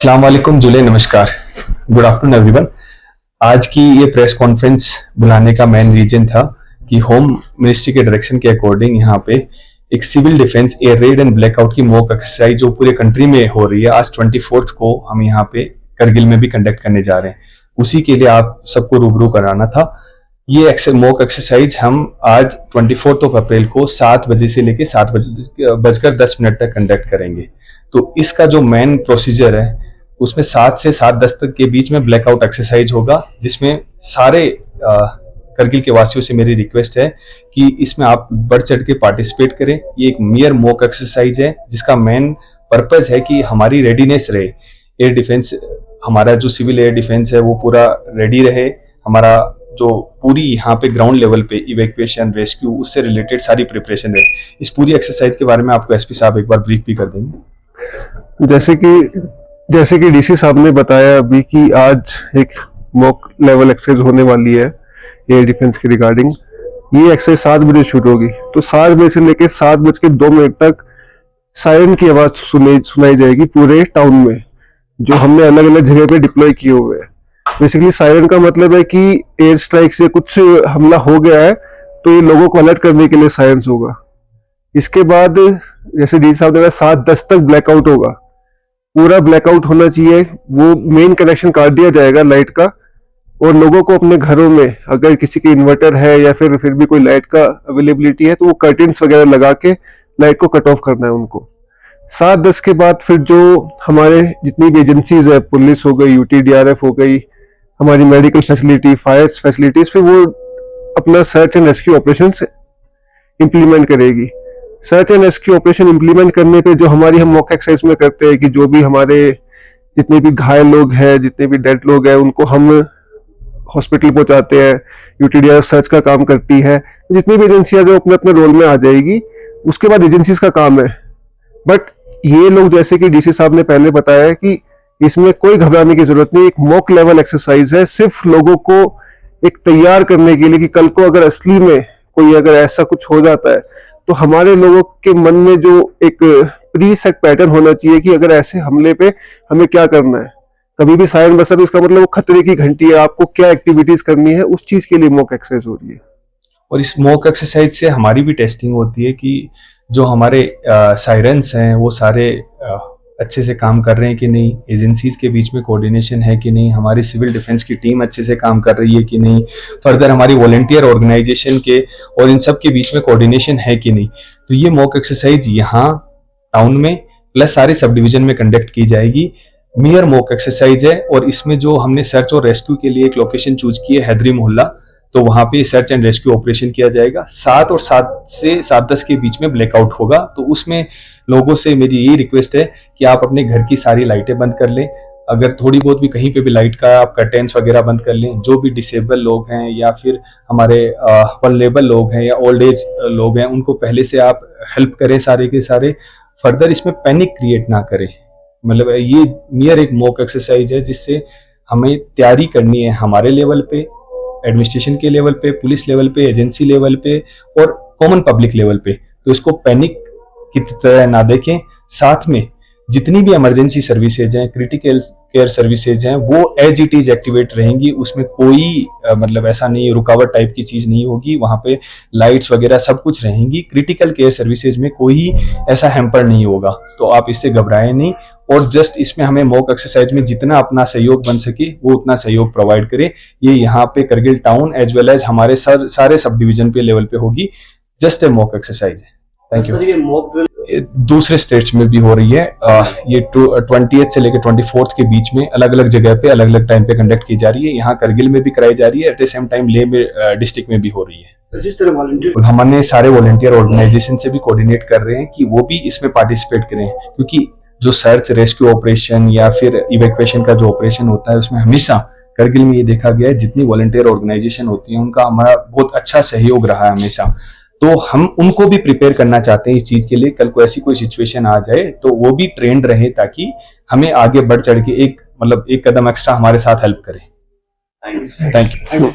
अस्सलाम वालेकुम जुले, नमस्कार, गुड आफ्टरनून एवरीवन। आज की ये प्रेस कॉन्फ्रेंस बुलाने का मेन रीजन था कि होम मिनिस्ट्री के डायरेक्शन के अकॉर्डिंग यहाँ पे एक civil defence air raid and blackout की मॉक एक्सरसाइज जो पूरे कंट्री में हो रही है, आज 24 को हम यहाँ पे करगिल में भी कंडक्ट करने जा रहे हैं। उसी के लिए आप सबको रूबरू कराना था। ये मॉक एक्सरसाइज हम आज 24 अप्रैल को 7 बजे से लेके 7:10 तक कंडक्ट करेंगे। तो इसका जो मेन प्रोसीजर है उसमें 7 से 7:10 तक के बीच में ब्लैकआउट एक्सरसाइज होगा, जिसमें सारे करगिल के वासियों से मेरी रिक्वेस्ट है कि इसमें आप बढ़ चढ़ के पार्टिसिपेट करें। ये एक मियर मॉक एक्सरसाइज है जिसका मेन पर्पस है कि हमारी रेडीनेस रहे, एयर डिफेंस, हमारा जो सिविल एयर डिफेंस है वो पूरा रेडी रहे। हमारा जो पूरी यहाँ पे ग्राउंड लेवल पे इवैक्यूएशन, रेस्क्यू, उससे रिलेटेड सारी प्रिपरेशन रहे। इस पूरी एक्सरसाइज के बारे में आपको एसपी साहब एक बार ब्रीफ भी कर देंगे। जैसे कि डीसी साहब ने बताया अभी कि आज एक मॉक लेवल एक्सरसाइज होने वाली है एयर डिफेंस के रिगार्डिंग। ये एक्सरसाइज 7 बजे शुरू होगी, तो 7 बजे से लेकर 7:02 तक सायरन की आवाज सुनाई जाएगी पूरे टाउन में, जो हमने अलग अलग जगह पे डिप्लॉय किए हुए हैं। बेसिकली सायरन का मतलब है कि एयर स्ट्राइक से कुछ हमला हो गया है तो ये लोगों को अलर्ट करने के लिए सायरन होगा। इसके बाद जैसे डी साहब ने कहा 7:10 तक ब्लैकआउट होगा, पूरा ब्लैकआउट होना चाहिए। वो मेन कनेक्शन काट दिया जाएगा लाइट का, और लोगों को अपने घरों में अगर किसी के इन्वर्टर है या फिर भी कोई लाइट का अवेलेबिलिटी है तो वो कर्टेन्स वगैरह लगा के लाइट को कट ऑफ करना है उनको। 7:10 के बाद फिर जो हमारे जितनी भी एजेंसीज है, पुलिस हो गई, UTDRF हो गई, हमारी मेडिकल फैसिलिटी, फायर फैसिलिटीज, फिर वो अपना search and rescue operation implement करेगी। Search and rescue operation implement करने पे जो हमारी हम मॉक एक्सरसाइज में करते हैं कि जो भी हमारे जितने भी घायल लोग हैं, जितने भी डेड लोग हैं, उनको हम हॉस्पिटल पहुंचाते हैं। UTDRF सर्च का काम करती है। जितनी भी एजेंसियां जो अपने अपने रोल में आ जाएगी, उसके बाद एजेंसीज का काम है। बट ये लोग, जैसे कि डीसी साहब ने पहले बताया है कि इसमें कोई घबराने की जरूरत नहीं, एक मॉक लेवल एक्सरसाइज है, सिर्फ लोगों को एक तैयार करने के लिए कि कल को अगर असली में कोई अगर ऐसा कुछ हो जाता है तो हमारे लोगों के मन में जो एक प्री सेट पैटर्न होना चाहिए कि अगर ऐसे हमले पे हमें क्या करना है। कभी भी सायरन बजा तो इसका मतलब वो खतरे की घंटी है, आपको क्या एक्टिविटीज करनी है, उस चीज के लिए मॉक एक्सरसाइज हो रही है। और इस मॉक एक्सरसाइज से हमारी भी टेस्टिंग होती है कि जो हमारे सायरन्स हैं वो सारे अच्छे से काम कर रहे हैं कि नहीं, एजेंसीज के बीच में कोऑर्डिनेशन है कि नहीं, हमारी सिविल डिफेंस की टीम अच्छे से काम कर रही है कि नहीं, फर्दर हमारी वॉलंटियर ऑर्गेनाइजेशन के और इन सब के बीच में कोऑर्डिनेशन है कि नहीं। तो ये मॉक एक्सरसाइज यहाँ टाउन में प्लस सारे सब डिवीजन में कंडक्ट की जाएगी। मियर मॉक एक्सरसाइज है और इसमें जो हमने सर्च और रेस्क्यू के लिए एक लोकेशन चूज की है, हैदरी मोहल्ला, तो वहां पे सर्च एंड रेस्क्यू ऑपरेशन किया जाएगा। 7 और 7 से 7:10 के बीच में ब्लैकआउट होगा। तो उसमें लोगों से मेरी यही रिक्वेस्ट है कि आप अपने घर की सारी लाइटें बंद कर लें। अगर थोड़ी बहुत भी कहीं पे भी लाइट का आप कर्टेन्स वगैरह बंद कर लें। जो भी डिसेबल लोग हैं या फिर हमारे वल्नरेबल लोग हैं या ओल्ड एज लोग हैं, उनको पहले से आप हेल्प करें सारे के सारे। फर्दर इसमें पैनिक क्रिएट ना करें। मतलब ये नियर एक मॉक एक्सरसाइज है जिससे हमें तैयारी करनी है हमारे लेवल पे, एडमिनिस्ट्रेशन के लेवल पे, पुलिस लेवल पे, एजेंसी लेवल पे और कॉमन पब्लिक लेवल पे। तो इसको पैनिक की तरह ना देखें। साथ में जितनी भी इमरजेंसी सर्विसेज हैं, क्रिटिकल केयर सर्विसेज हैं, वो एज इट इज एक्टिवेट रहेंगी। उसमें कोई मतलब ऐसा नहीं, रुकावट टाइप की चीज नहीं होगी। वहां पे लाइट्स वगैरह सब कुछ रहेंगी। क्रिटिकल केयर सर्विसेज में कोई ऐसा हैम्पर नहीं होगा, तो आप इससे घबराएं नहीं। और जस्ट इसमें हमें मॉक एक्सरसाइज में जितना अपना सहयोग बन सके वो उतना सहयोग प्रोवाइड करें। ये यहाँ पे Kargil town as well as हमारे सारे सब डिवीजन पे लेवल पे होगी। जस्ट ए मॉक एक्सरसाइज है। Thank you. दूसरे स्टेट्स में भी हो रही है। ये 20 से लेकर 24 के बीच में अलग अलग जगह पे अलग अलग टाइम पे कंडक्ट की जा रही है। यहाँ करगिल में भी कराई जा रही है, at the same time Leh में डिस्ट्रिक्ट में भी हो रही है। जिस तरह वॉलंटियर, हमने सारे वॉलंटियर ऑर्गेनाइजेशन से भी कोऑर्डिनेट कर रहे हैं कि वो भी इसमें पार्टिसिपेट करें, क्योंकि जो सर्च रेस्क्यू ऑपरेशन या फिर इवैक्यूएशन का जो ऑपरेशन होता है उसमें हमेशा करगिल में ये देखा गया है जितनी वॉलंटियर ऑर्गेनाइजेशन होती है उनका हमारा बहुत अच्छा सहयोग रहा है हमेशा। तो हम उनको भी प्रिपेयर करना चाहते हैं इस चीज के लिए। कल को ऐसी कोई सिचुएशन आ जाए तो वो भी ट्रेंड रहे, ताकि हमें आगे बढ़ चढ़ के एक कदम एक्स्ट्रा हमारे साथ हेल्प करें। Thank you.